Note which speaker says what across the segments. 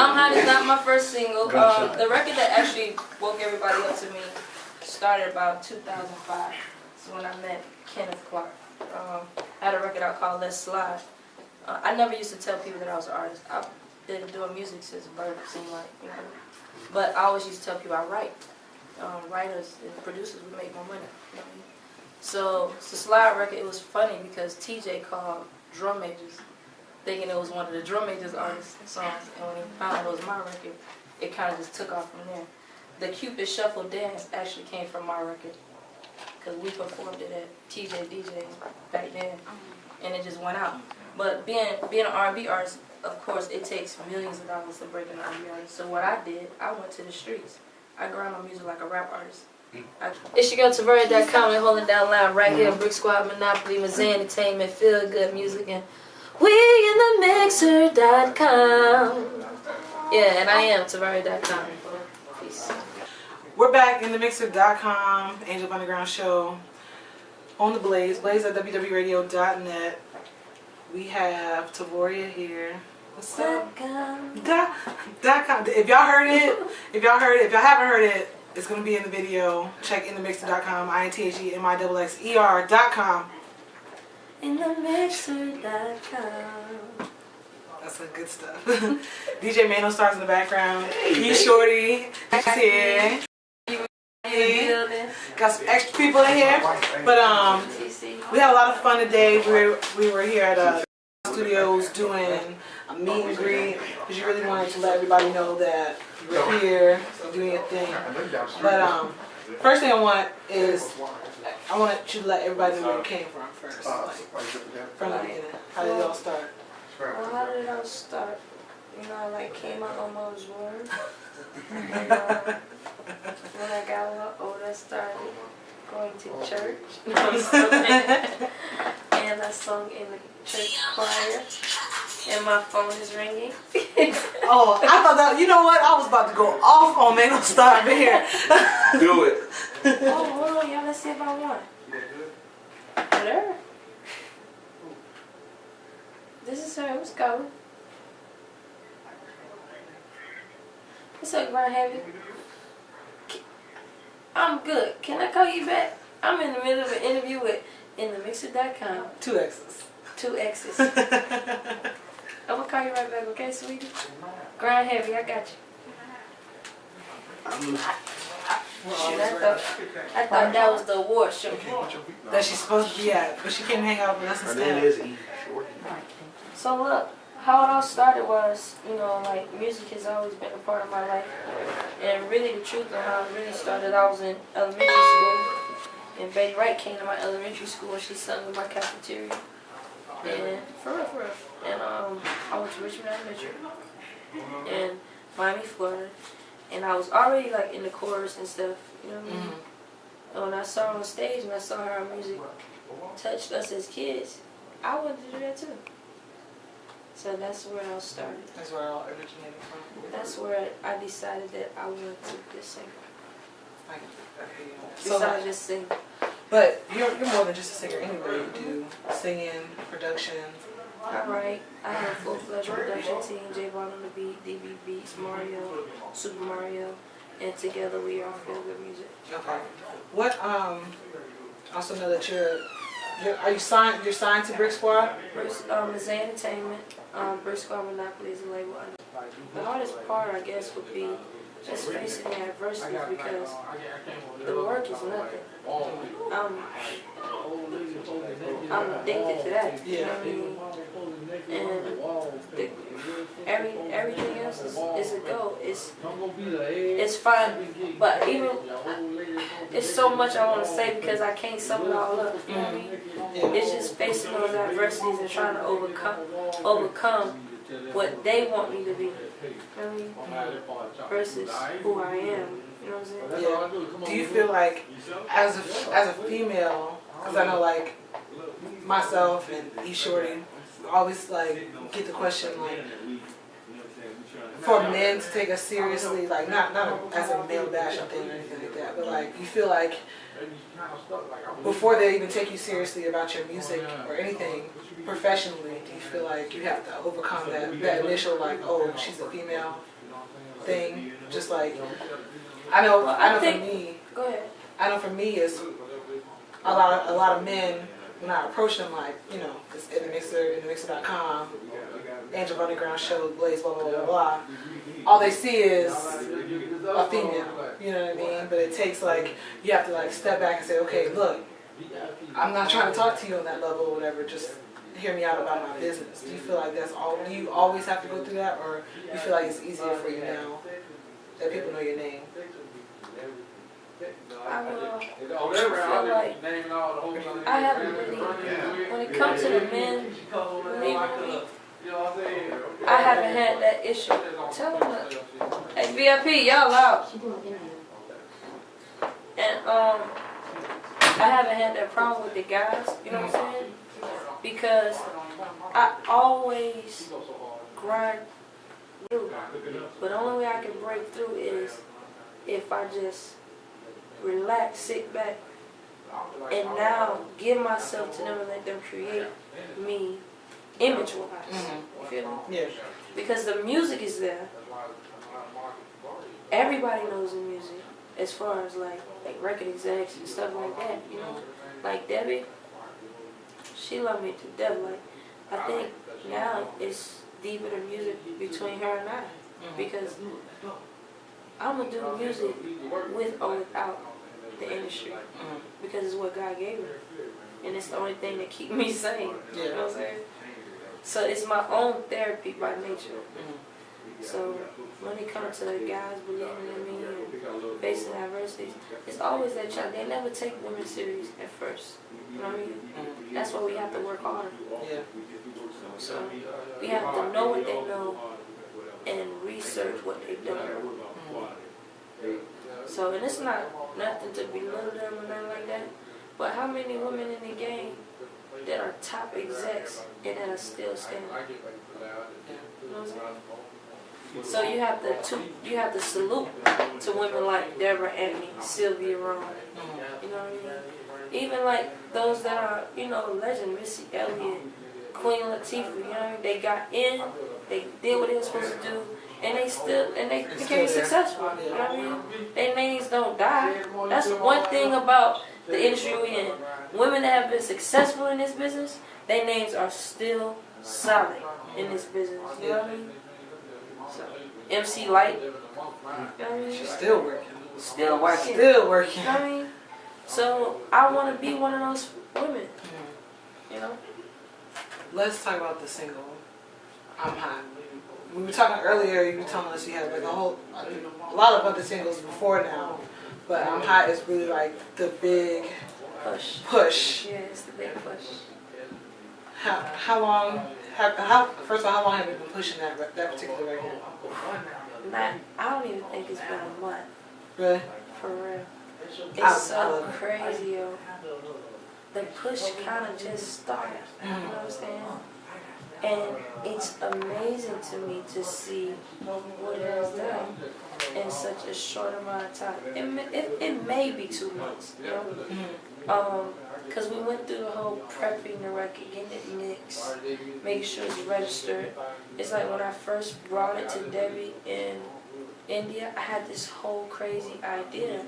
Speaker 1: I'm Hot is not my first single. The record that actually woke everybody up to me started about 2005. So when I met Kenneth Clark. I had a record out called Let's Slide. I never used to tell people that I was an artist. I've been doing music since birth, it seemed like, you know. But I always used to tell people I write. Writers and producers would make more money. You know what I mean? So the Slide record, it was funny because TJ called drum majors, thinking it was one of the drum majors artists' songs, and when he found out it was my record, it kind of just took off from there. The Cupid Shuffle Dance actually came from my record, because we performed it at TJ DJs back then, and it just went out. But being an R&B artist, of course, it takes millions of dollars to break an R&B artist. So what I did, I went to the streets. I grind my music like a rap artist. It's your girl Tarvoria.com and holding down line right here. Bricksquad Monopoly, Mizay Entertainment, Feel Good Music, and we InTheMixxer.com. Yeah, and I am Tarvoria.com. Peace.
Speaker 2: We're back in InTheMixxer.com, Angel of Underground Show, on the Blaze at www.radio.net. We have Tarvoria here. What's up? .com. If y'all heard it, if y'all haven't heard it, it's gonna be in the video. Check InTheMixxer.com, InTheMixxer.com.
Speaker 1: InTheMixxer.com.
Speaker 2: That's some good stuff. DJ Mano stars in the background. He's Shorty. He's here. Got some extra people in here, but we had a lot of fun today. We were here at studios doing a meet and greet because you really wanted to let everybody know that you're here doing your thing. But first thing I want you to let everybody know where you came from first, like, from the beginning. How did it all start?
Speaker 1: Well, how did it all start? You know, I like came out on Mother's Word. And when I got a little older, I started going to church. And I sung in the church choir. And my phone is ringing.
Speaker 2: Oh, I thought that, you know what? I was about to go off on Mano Star here.
Speaker 3: Do it.
Speaker 1: Oh, hold on, y'all. Let's see if I won. Whatever. This is her. Let's go. What's up, Grind Heavy? I'm good. Can I call you back? I'm in the middle of an interview with InTheMixxer.com.
Speaker 2: 2 X's.
Speaker 1: 2 X's. I'm gonna call you right back, okay, sweetie? Grind Heavy, I got you. I thought that was the award show
Speaker 2: that she's supposed to be at, but she can't hang out with us instead.
Speaker 1: So look, how it all started was, you know, like music has always been a part of my life. And really the truth of how it really started, I was in elementary school. And Betty Wright came to my elementary school and she sung in my cafeteria. And for real. And I went to Richmond Elementary in Miami, Florida. And I was already like in the chorus and stuff, you know what I mean? And when I saw her on stage and I saw how her music touched us as kids, I wanted to do that too. So that's where I started.
Speaker 2: That's where it all originated from.
Speaker 1: That's where I decided that I wanted to just sing.
Speaker 2: Besides
Speaker 1: just sing.
Speaker 2: But you're more than just a singer anyway. You do singing, production.
Speaker 1: I write. I have a full-fledged production team. J-Ball on the beat, DB Beats, Mario, Super Mario, and together we are Feel Good Music.
Speaker 2: Okay. What also know that are you signed? You're signed to Bricksquad?
Speaker 1: Mizay Entertainment. Bricksquad Monopoly is a label. The hardest part, I guess, would be just facing the adversity because the work is nothing. I'm addicted to that. You know what I mean? And everything else is a go. It's fun, but even it's so much I want to say because I can't sum it all up. You know what I mean? It's just facing those adversities and trying to overcome what they want me to be. You know what I mean? Versus who I am. You know what I'm saying?
Speaker 2: Yeah. Do you feel like, as a female, because I know like myself and E Shorty always like get the question like, for men to take us seriously, like not as a male bashing thing or anything like that, but like you feel like before they even take you seriously about your music or anything professionally, Do you feel like you have to overcome that initial like, oh, she's a female thing? Just like I know for me.
Speaker 1: Go ahead.
Speaker 2: I know for me it's a lot of men when I approach them like, you know, it's InTheMixxer, InTheMixxer.com, Angel Underground Show, Blaze, blah blah blah blah. All they see is a female, you know what I mean? But it takes like you have to like step back and say, okay, look, I'm not trying to talk to you on that level or whatever. Just hear me out about my business. Do you feel like that's all? Do you always have to go through that, or you feel like it's easier for you now that people know your name?
Speaker 1: I feel like I haven't really, when it comes to the men, I haven't had that issue. Tell them that. Hey, VIP, y'all loud. And I haven't had that problem with the guys, you know what I'm saying? Because I always grind through. But the only way I can break through is if I just relax, sit back, and now give myself to them and let them create me image-wise. You feel me?
Speaker 2: Yeah.
Speaker 1: Because the music is there. Everybody knows the music as far as like record execs and stuff like that, you know? Like Debbie, she loved me to death. Like, I think now it's deeper the music between her and I. Because I'm going to do music with or without the industry. Because it's what God gave me. And it's the only thing that keeps me sane. You know what I'm saying? So it's my own therapy by nature. So when it comes to guys believing in me and facing adversities, it's always that challenge. They never take women serious at first. You know what I mean? That's why we have to work harder.
Speaker 2: Yeah.
Speaker 1: So we have to know what they know and research what they don't know. So, and it's not nothing to belittle them or nothing like that, but how many women in the game that are top execs and that are still standing? You know what I'm saying? So you have to salute to women like Deborah Anthony, Sylvia Rome. You know what I mean? Even like those that are, you know, legend, Missy Elliott, Queen Latifah, you know what I mean? They got in, they did what they were supposed to do, and they became successful. You know what I mean? Their names don't die. That's one thing about the industry we're in. Women that have been successful in this business, their names are still solid in this business. You know what I mean? So, MC Light, you know what I mean?
Speaker 2: She's still working.
Speaker 1: Still working.
Speaker 2: Still working.
Speaker 1: You know what I mean? So I want to be one of those women. You know?
Speaker 2: Let's talk about the single, I'm Hot. We were talking earlier, you were telling us you had like a lot of other singles before now, but I'm Hot is really like the big push.
Speaker 1: Yeah, it's the big push.
Speaker 2: How long, first of all, how long have you been pushing that particular record?
Speaker 1: I don't even think it's been a month.
Speaker 2: Really?
Speaker 1: For real. It's so crazy, yo. The push kind of just started, you know what I'm saying? And it's amazing to me to see what it has done in such a short amount of time. It may be 2 months, you know? Because we went through the whole prepping the record, getting it mixed, making sure it's registered. It's like when I first brought it to Debbie in India, I had this whole crazy idea.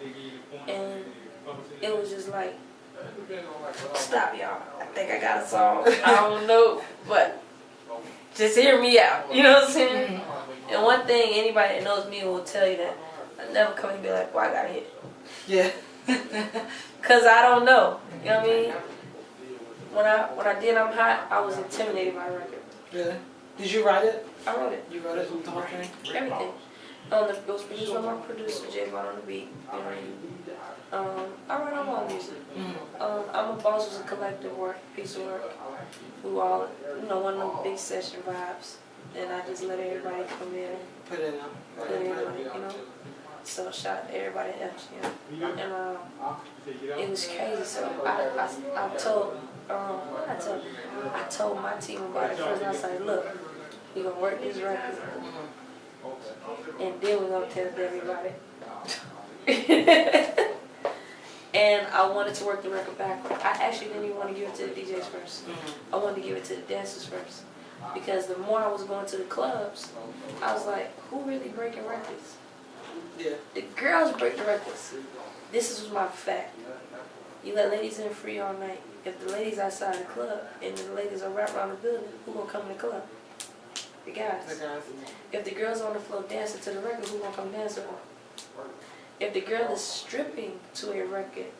Speaker 1: And it was just like, stop y'all, I think I got a song. I don't know, but just hear me out, you know what I'm saying? And one thing, anybody that knows me will tell you that I never come and be like, well, I got a hit.
Speaker 2: Yeah.
Speaker 1: Because I don't know, you know what I mean? When I did I'm Hot, I was intimidated by the record.
Speaker 2: Really? Did you write it?
Speaker 1: I wrote it.
Speaker 2: You wrote it, the whole thing?
Speaker 1: Everything. It was produced by my producer, J-Von on the beat. You know what I mean? I write all my music. I'm a boss was a collective piece of work. We all, you know, one of them big session vibes. And I just let everybody come in and
Speaker 2: put it on
Speaker 1: it, you know. So shout out to everybody else, you know. And it was crazy. So I told my team about it first. I was like, look, we're gonna work this record. And then we're gonna tell everybody. And I wanted to work the record backward. I actually didn't even want to give it to the DJs first. I wanted to give it to the dancers first. because the more I was going to the clubs, I was like, who really breaking records?
Speaker 2: Yeah.
Speaker 1: The girls break the records. This is my fact. You let ladies in free all night. If the ladies outside the club and the ladies are right around the building, who gonna come in the club? The guys.
Speaker 2: The guys.
Speaker 1: If the girl's on the floor dancing to the record, who gonna come dance with her? If the girl is stripping to a record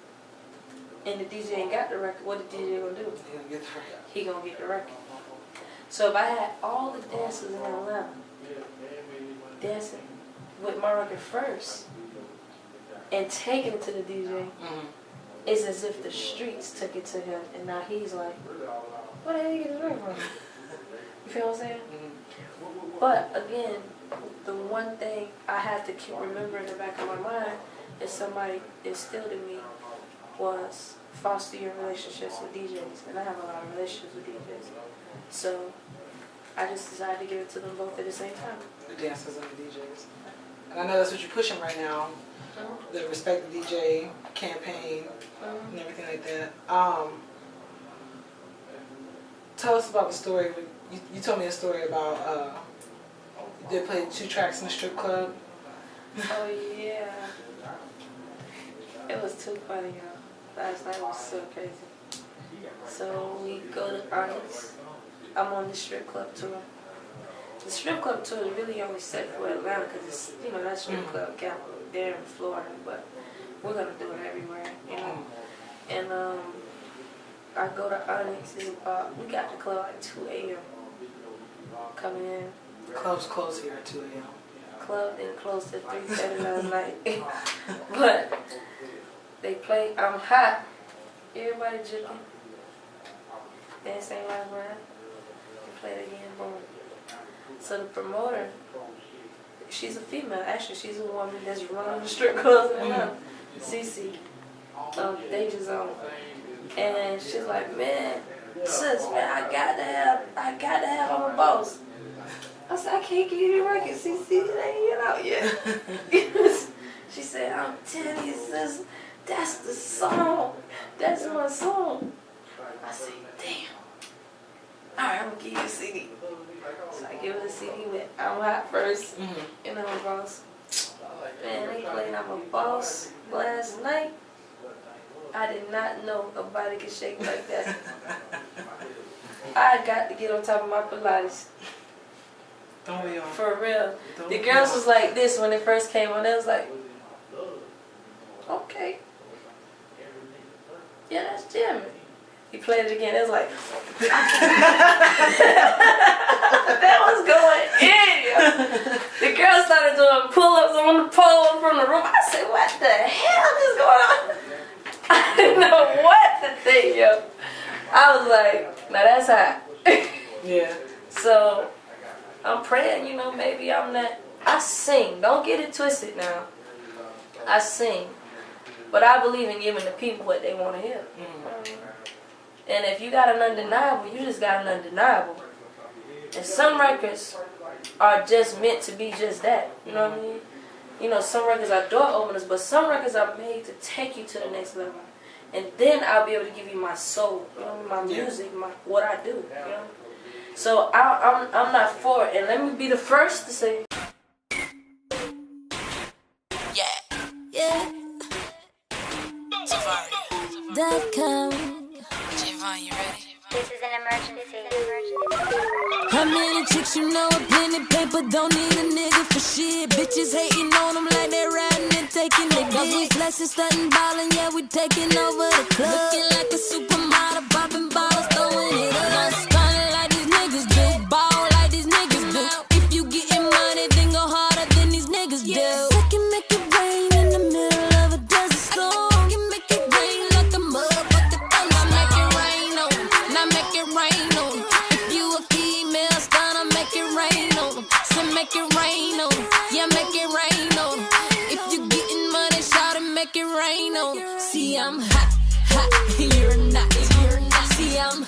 Speaker 1: and the DJ ain't got the record, what the DJ gonna do?
Speaker 2: He gonna get the record.
Speaker 1: He gonna get the record. So if I had all the dancers in Atlanta dancing with my record first and taking it to the DJ, it's as if the streets took it to him, and now he's like, where the hell you get his record from? You feel what I'm saying? But again, the one thing I had to keep remembering in the back of my mind that somebody instilled in me was foster your relationships with DJs. And I have a lot of relationships with DJs. So I just decided to give it to them both at the same time.
Speaker 2: The dancers and the DJs. And I know that's what you're pushing right now. The Respect the DJ campaign and everything like that. Tell us about the story. You told me a story about you did play 2 tracks in a strip club.
Speaker 1: Oh yeah. It was too funny, y'all. Last night was so crazy. So we go to Onyx. I'm on the strip club tour. The strip club tour is really only set for Atlanta because it's, you know, that strip club capital there in Florida, but we're gonna do it everywhere, you know. And I go to Onyx. It's about, we got the club at 2 a.m. coming in.
Speaker 2: Clubs close here at 2 a.m.
Speaker 1: Club didn't close till 3:30 last night. But they play I'm Hot. Everybody jigging. Dance ain't like mine. They play it again, boom. So the promoter, she's a female. Actually, she's a woman that's running the strip clubs in Atlanta. Cece, Deja Zone. And she's like, man, sis, man, I got to have, I'm a boss. I said, I can't give you the record, Cece, it ain't out yet. She said, I'm telling you, sis, that's the song. That's my song. I said, damn. All right, I'm going to give you a CD. So I give her the CD with I'm Hot first, and I'm a boss. Man, they played I'm a Boss last night. I did not know a body could shake like that. I got to get on top of my Pilates.
Speaker 2: Don't we all?
Speaker 1: For real. The girls was like this when it first came on. They was like, okay. Yeah, that's Jimmy. He played it again. It was like, that was going in. The girls started doing pull-ups on the pole from the room. I said, what the hell is going on? I didn't know what to think, yo. I was like, now that's hot.
Speaker 2: Yeah.
Speaker 1: So I'm praying, you know, maybe I'm not. I sing. Don't get it twisted now. I sing. But I believe in giving the people what they want to hear. And if you got an undeniable, you just got an undeniable. And some records are just meant to be just that. You know what I mean? You know, some records are door openers, but some records are made to take you to the next level. And then I'll be able to give you my soul, you know, my music, what I do. You know? So I'm not for it. And let me be the first to say,
Speaker 3: yeah. Tarvoria.com. You ready?
Speaker 4: This is an emergency.
Speaker 3: How many chicks you know with pen and paper don't need a nigga for shit? Bitches hating on them like they riding and taking the dick. We flexing, stunting, ballin', yeah, we taking over the club. Looking like a supermodel, popping bottles, throwing it up. Stunning like these niggas do, ball like these niggas do. If you getting money, then go harder than these niggas do. I can make it rain in the middle of a desert storm. I can make it rain like a motherfucker thunder. Make it rain on them, now make it rain on them. If you a female stunner, make it rain on them. So make it rain on them, yeah, make it rain on them. If you getting money, shout it, make it rain on them. See, I'm hot, hot, you're not. See, I'm